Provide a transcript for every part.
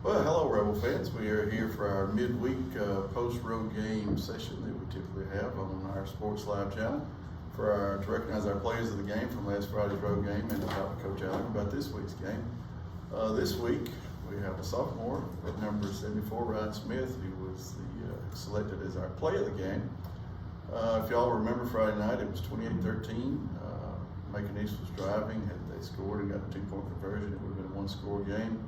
Well, hello, Rebel fans. We are here for our midweek post-road game session that we typically have on our Sports Live channel to recognize our players of the game from last Friday's road game and to talk to Coach Allen about this week's game. This week, we have a sophomore at number 74, Ryan Smith, who was selected as our play of the game. If y'all remember Friday night, it was 28-13. Macon-East was driving. Had they scored and got a 2-point conversion, it would have been a one-score game.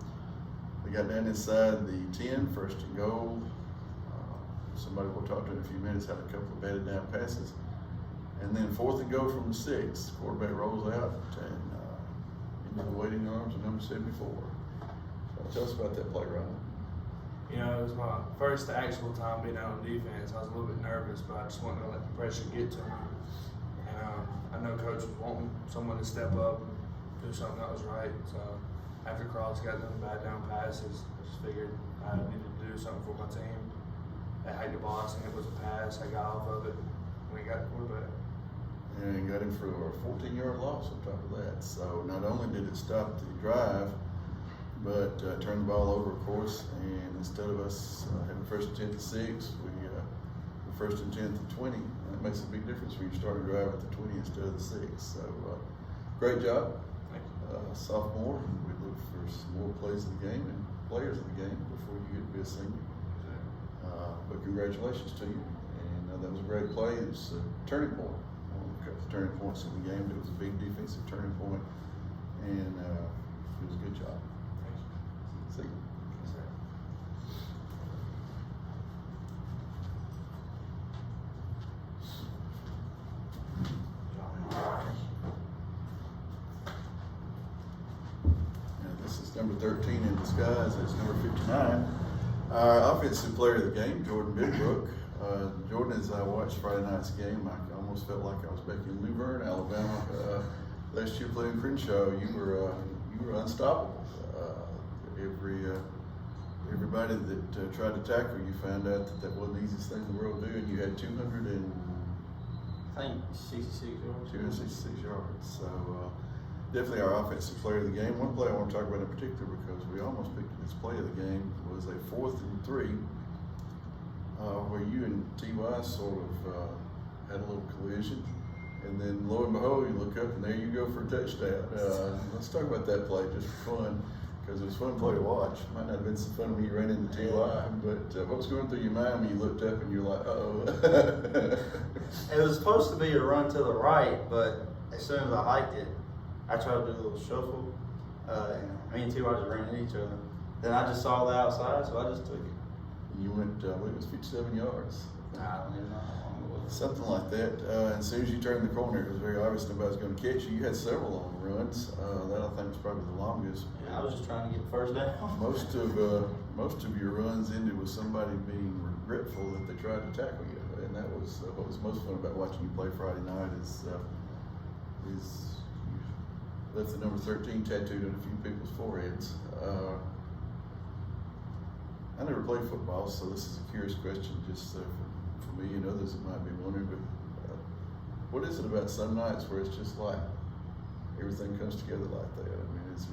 They got down inside the 10, first and goal. Somebody we'll talk to in a few minutes had a couple of batted down passes. And then fourth and goal from the 6. Quarterback rolls out and into the waiting arms of number 74. So tell us about that play, Ryan. You know, it was my first actual time being out on defense. I was a little bit nervous, but I just wasn't going to let the pressure get to me. And I know Coach was wanting someone to step up and do something that was right. So after Cross got them bad down passes, I just figured I needed to do something for my team. I had the box, and it was a pass. I got off of it, and we got the quarterback. And got him for a 14-yard loss on top of that. So not only did it stop the drive, but turned the ball over, of course, and instead of us having first and 10 to 6, we first and 10 to 20. And it makes a big difference when you start a drive at the 20 instead of the 6. So great job. Sophomore, we look for some more plays of the game and players of the game before you get to be a senior. But congratulations to you. And that was a great play. It was a turning point. A couple of turning points in the game. It was a big defensive turning point, and it was a good job. See you. Number 13 in disguise as number 59. Our offensive player of the game, Jordan Bidbrook. Jordan, as I watched Friday night's game, I almost felt like I was back in Luverne, Alabama. Last year playing Crenshaw, you were unstoppable. Everybody that tried to tackle you found out that wasn't the easiest thing in the world to do, and you had 266 yards. 266 yards. So. Definitely our offensive player of the game. One play I want to talk about in particular, because we almost picked it as play of the game, was a 4th and 3, where you and T.Y. sort of had a little collision. And then lo and behold, you look up and there you go for a touchdown. Let's talk about that play just for fun, because it was a fun play to watch. Might not have been so fun when you ran into T.Y., but what was going through your mind when you looked up and you're like, uh-oh. It was supposed to be a run to the right, but as soon as I hiked it, I tried to do a little shuffle, and me and T.Y. just ran into each other. Then I just saw the outside, so I just took it. You went, I believe it was 57 yards. I don't even know how long it was. Something like that. And as soon as you turned the corner, it was very obvious nobody was going to catch you. You had several long runs. That I think was probably the longest. Yeah, I was just trying to get the first down. Most of your runs ended with somebody being regretful that they tried to tackle you, and that was what was most fun about watching you play Friday night is left the number 13 tattooed on a few people's foreheads. I never played football, so this is a curious question just for me and others that might be wondering, but what is it about some nights where it's just like everything comes together like that? I mean, is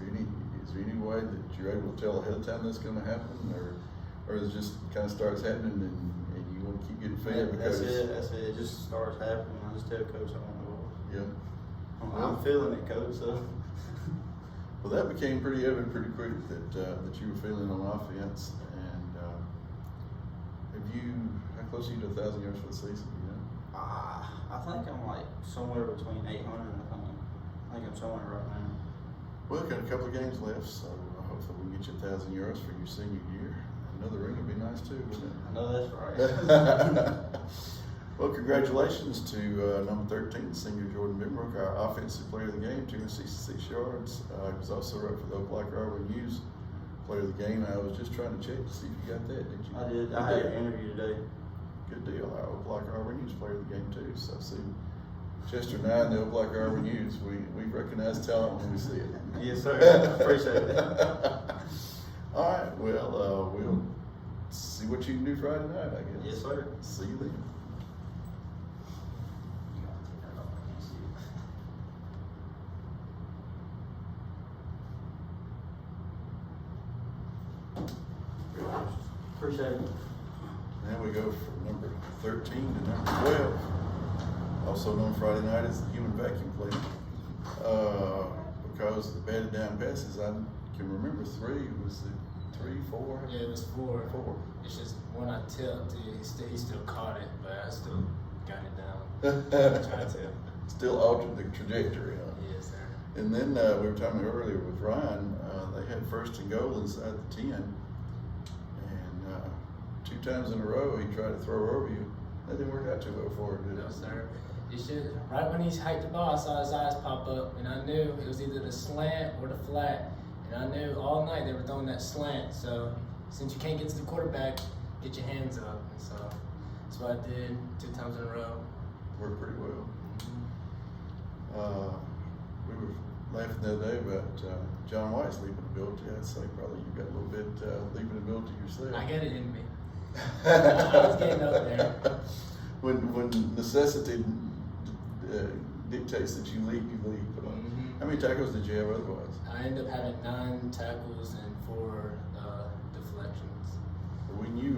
there any way that you're able to tell ahead of time that's going to happen, or it just kind of starts happening and you want to keep getting fed? That's it. It just starts happening. I just tell Coach I want to go. Yeah. I'm feeling it, Coach. So. Well, that became pretty evident pretty quick that you were feeling on offense. And how close are you to 1,000 yards for the season? You know? I think I'm like somewhere between 800 and 1,000. I think I'm somewhere right now. Well, we've got a couple of games left, so hopefully we can get you 1,000 yards for your senior year. Another ring would be nice too, wouldn't it? I know that's right. Well, congratulations to number 13, senior Jordan Bidbrook, our offensive player of the game, 266 yards. He was also right for the Oak-Lake-Arwin News player of the game. I was just trying to check to see if you got that, did you? I did. I had an interview today. Good deal. Our Oak-Lake-Arwin News player of the game too. So see, Chester and I and the Oak-Lake-Arwin News, we recognize talent when we see it. Yes, sir. I appreciate it. All right. Well, we'll see what you can do Friday night, I guess. Yes, sir. See you then. Appreciate it. Now we go from number 13 to number 12. Also known Friday night as the human vacuum cleaner. Because the batted down passes, I can remember 3. Was it 3, 4? Yeah, it was 4. 4. It's just when I tipped, he still caught it, but I still got it down. Tried to. Still altered the trajectory, huh? Yes, sir. And then we were talking earlier with Ryan, they had first and goal inside the 10. And 2 times in a row he tried to throw over you. That didn't work out too well for him, did it? No, sir. You should. Right when he hiked the ball, I saw his eyes pop up, and I knew it was either the slant or the flat. And I knew all night they were throwing that slant. So since you can't get to the quarterback, get your hands up. And so that's what I did 2 times in a row. Worked pretty well. We were laughing the other day about John White's leaping ability. I'd say probably you got a little bit leaping ability yourself. I get it in me. I was getting up there. When necessity dictates that you leap, you leap. Mm-hmm. How many tackles did you have otherwise? I ended up having 9 tackles and 4 deflections. We knew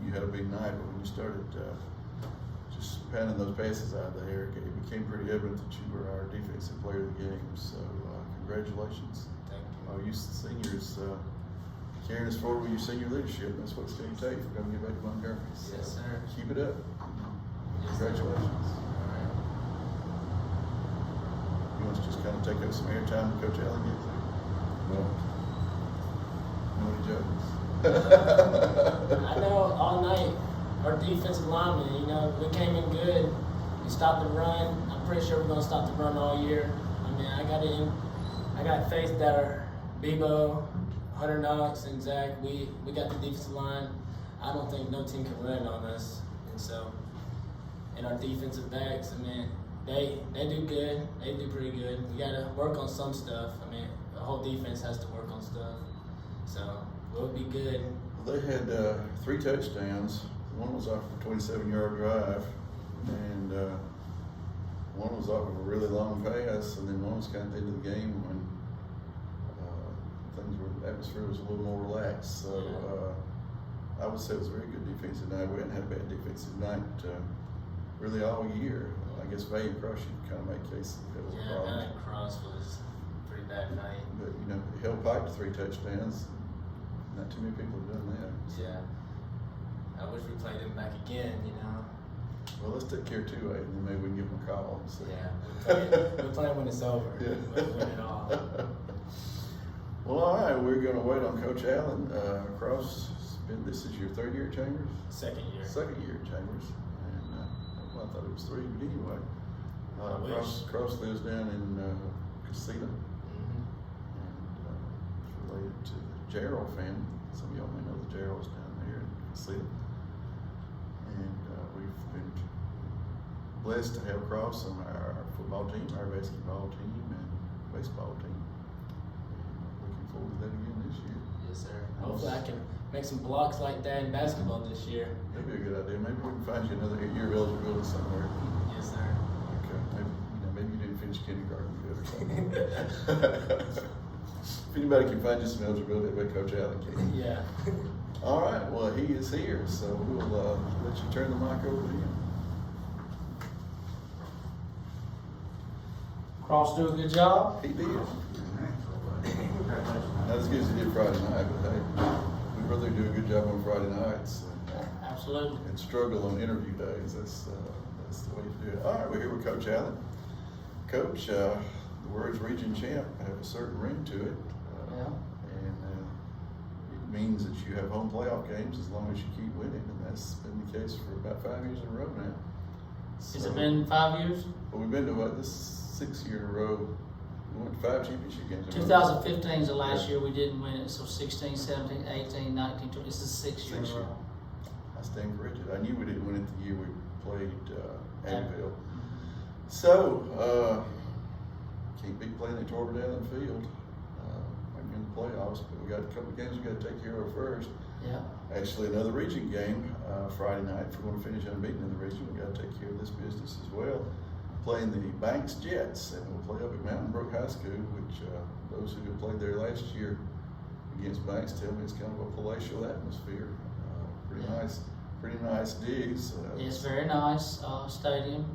you had a big night, but when you started just pounding those passes out of the air, it became pretty evident that you were our defensive player of the game. So congratulations. Thank you. You seniors carrying us forward with your senior leadership. That's what it's going to take if we're going to get back to Montgomery. So Yes, sir. Keep it up. Yes, sir. Congratulations. All right. You want to just kind of take up some airtime to Coach Allen get through? No. No jokes. I know all night our defensive linemen, we came in good. We stopped the run. I'm pretty sure we're gonna stop the run all year. I mean, I got faith that our Bebo, Hunter Knox, and Zach, we got the defensive line. I don't think no team can run on us. And our defensive backs, I mean, they do good. They do pretty good. We gotta work on some stuff. I mean, the whole defense has to work on stuff. So we'll be good. They had 3 touchdowns. One was off a 27-yard drive, and one was off of a really long pass, and then one was kind of at the end of the game when the atmosphere was a little more relaxed. So I would say it was a very good defensive night. We hadn't had a bad defensive night really all year. I guess Valiant Cross, you kind of make cases that was a problem. Valiant Cross was a pretty bad night. But held Pike to 3 touchdowns. Not too many people have done that. Yeah. I wish we played them back again, Well, let's take care of 2A, and then maybe we can give them a call. So. Yeah, we'll play when it's over. Yeah. We'll win it all. Well, all right, we're going to wait on Coach Allen. This is your 3rd year at Chambers? Second year. 2nd year at Chambers. And I thought it was 3, but anyway. I wish. Cross lives down in Casita. Mm-hmm. And it's related to the Gerald family. Some of y'all may know the Geralds down there in Casita. And we've been blessed to have Cross on our football team, our basketball team, and baseball team. And looking forward to that again this year. Yes, sir. Hopefully I can make some blocks like that in basketball this year. That'd be a good idea. Maybe we can find you another year of eligibility somewhere. Yes, sir. Okay. Maybe you didn't finish kindergarten good or something. If anybody can find you some eligibility, I bet Coach Allen can. Yeah. All right. Well, he is here, so we'll let you turn the mic over to him. Cross do a good job. He did. Not as good as he did Friday night, but hey, we'd rather do a good job on Friday nights Absolutely. and struggle on interview days. That's the way to do it. All right, we're here with Coach Allen. Coach, the words region champ have a certain ring to it. Yeah. And it means that you have home playoff games as long as you keep winning, and that's been the case for about 5 years in a row now. Has it been 5 years? Well, we've been to this 6th year in a row. We went to 5 championship games. in a row. 2015 is the last year we didn't win it, so 16, 17, 18, 19, 20. This is 6 years in a row. I stand corrected. I knew we didn't win it the year we played Abbeville. So, can't be playing at Torbert Allen Field. In the playoffs, but we got a couple of games we got to take care of first. Yeah. Actually, another region game Friday night. If we want to finish unbeaten in the region, we got to take care of this business as well. Playing the Banks Jets, and we'll play up at Mountain Brook High School, which those who have played there last year against Banks tell me it's kind of a palatial atmosphere. Pretty nice digs. It's very nice stadium,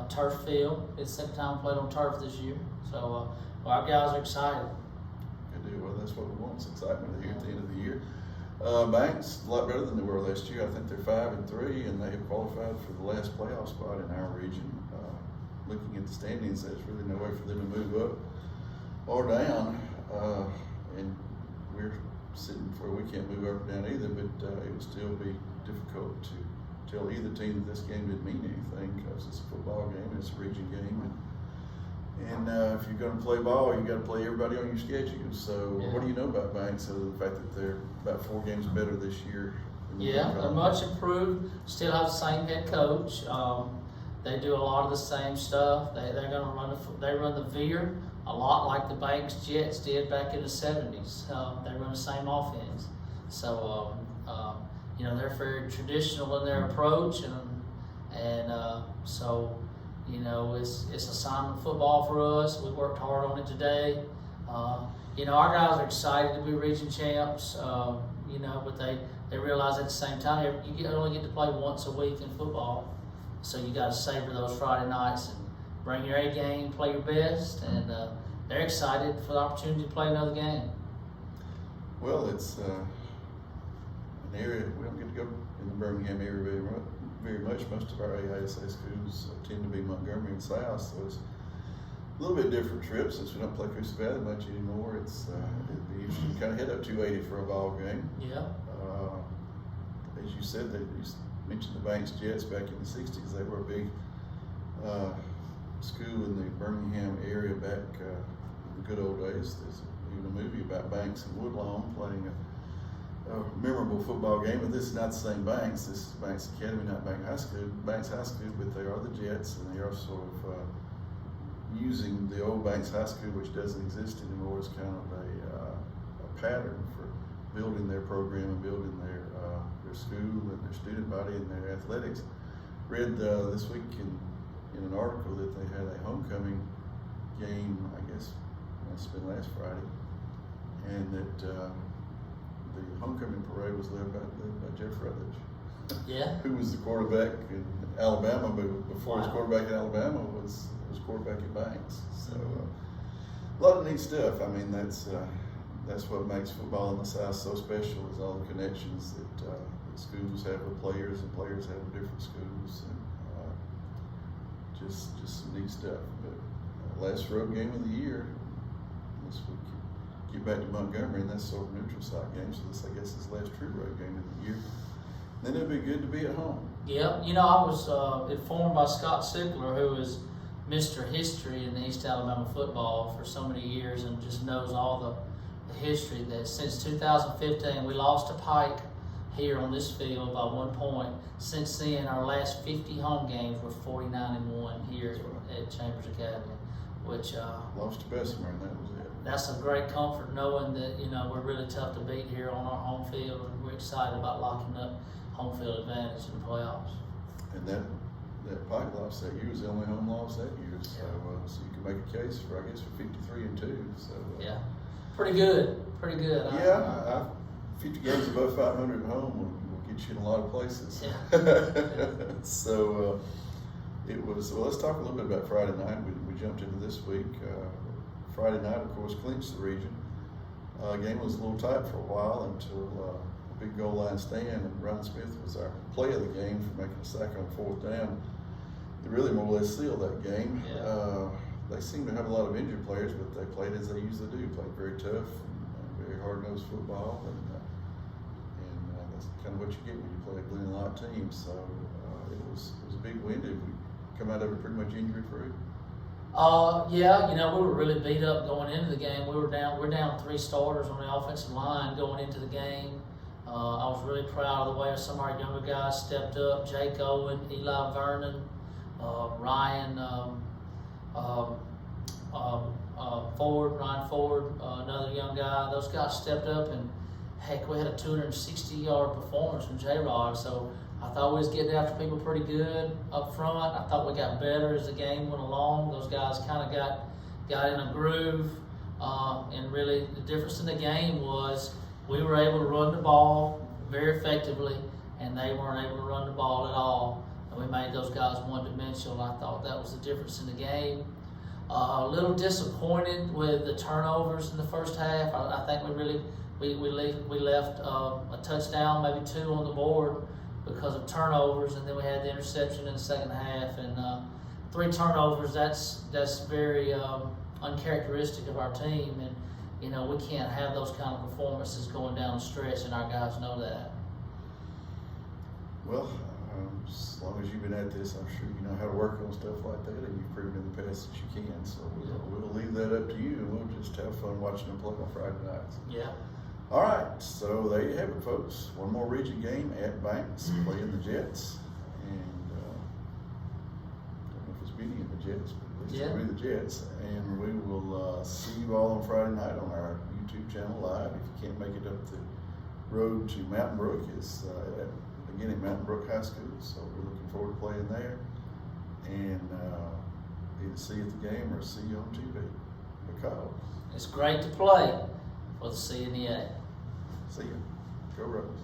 turf field. It's the second time we played on turf this year, so our guys are excited. Good deal. Well, that's what we want. It's excitement here at the end of the year. Banks a lot better than they were last year. I think they're 5-3, and they have qualified for the last playoff spot in our region. Looking at the standings, there's really no way for them to move up or down, and we're sitting where we can't move up or down either. But it would still be difficult to tell either team that this game didn't mean anything, because it's a football game, it's a region game, and if you're going to play ball, you got to play everybody on your schedule. So, What do you know about Banks, other than the fact that they're about 4 games better this year? Yeah, they're much improved. Still have the same head coach. They do a lot of the same stuff. They're going to run the veer a lot like the Banks Jets did back in the 70s. They run the same offense. So they're very traditional in their approach, and so it's assignment football for us. We worked hard on it today. Our guys are excited to be region champs. But they realize at the same time you only get to play once a week in football. So you got to savor those Friday nights and bring your A game, play your best, and they're excited for the opportunity to play another game. Well, it's an area we don't get to go in the Birmingham area very much. Most of our AISA schools tend to be Montgomery and South, so it's a little bit different trip since we don't play Coosa Valley much anymore. It'd be interesting to kind of head up 280 for a ball game. Yeah. As you said, you mentioned the Banks Jets back in the 60s. They were a big school in the Birmingham area back in the good old days. There's even a movie about Banks and Woodlawn playing a memorable football game, but this is not the same Banks. This is Banks Academy, not Banks High School, but they are the Jets, and they are sort of using the old Banks High School, which doesn't exist anymore, as kind of a pattern for building their program and building their school and their student body and their athletics. Read this week in an article that they had a homecoming game, I guess must have been last Friday, and that the homecoming parade was led by Jeff Rutledge. Yeah. Who was the quarterback in Alabama, but before he was quarterback in Alabama was quarterback at Banks. So a lot of neat stuff. I mean, that's what makes football in the South so special, is all the connections that schools have with players, and players have with different schools, and just some neat stuff. But last road game of the year, this week, get back to Montgomery, and that's sort of a neutral site game, so this, I guess, is the last true road game of the year. Then it'll be good to be at home. Yeah, I was informed by Scott Sickler, who is Mr. History in East Alabama football for so many years and just knows all the history, that since 2015 we lost to Pike here on this field by 1 point. Since then, our last 50 home games were 49-1 here at Chambers Academy, which lost to Bessemer, and that was it. That's a great comfort knowing that we're really tough to beat here on our home field, and we're excited about locking up home field advantage in the playoffs. And that Pike loss that year was the only home loss that year, so you can make a case for, I guess, for 53-2. So yeah, pretty good. Yeah, 50 games above 500 at home will get you in a lot of places. Yeah. So it was. Well, let's talk a little bit about Friday night. We jumped into this week. Friday night, of course, clinched the region. Game was a little tight for a while until a big goal line stand, and Ron Smith was our play of the game for making a sack on 4th down. It really more or less sealed that game. Yeah. They seem to have a lot of injured players, but they played as they usually do. Played very tough and very hard-nosed football, and that's kind of what you get when you play a Glen Locke team. So it was a big win. Did we come out of it pretty much injury-free? Yeah, we were really beat up going into the game. We're down 3 starters on the offensive line going into the game. I was really proud of the way some of our younger guys stepped up. Jake Owen, Eli Vernon, Ryan Ford, another young guy. Those guys stepped up, and heck, we had a 260-yard performance from J-Rod. So I thought we was getting after people pretty good up front. I thought we got better as the game went along. Those guys kind of got in a groove. And really, the difference in the game was we were able to run the ball very effectively, and they weren't able to run the ball at all. And we made those guys one-dimensional. I thought that was the difference in the game. A little disappointed with the turnovers in the first half. I think we left a touchdown, maybe 2 on the board because of turnovers, and then we had the interception in the second half. And 3 turnovers, that's very uncharacteristic of our team. And you know, we can't have those kind of performances going down the stretch, and our guys know that. Well, as long as you've been at this, I'm sure you know how to work on stuff like that, and you've proven in the past that you can. So we'll leave that up to you, and we'll just have fun watching them play on Friday nights. Yeah. All right, so there you have it, folks. One more region game at Banks, playing the Jets, and don't know if it's Benny and the Jets, but at least it'll be the Jets. And we will see you all on Friday night on our YouTube channel live. If you can't make it up the road to Mountain Brook, it's again at Mountain Brook High School, so we're looking forward to playing there. And either see you at the game or see you on TV, because It's great to play for the CNEA. see you. Go Rebels.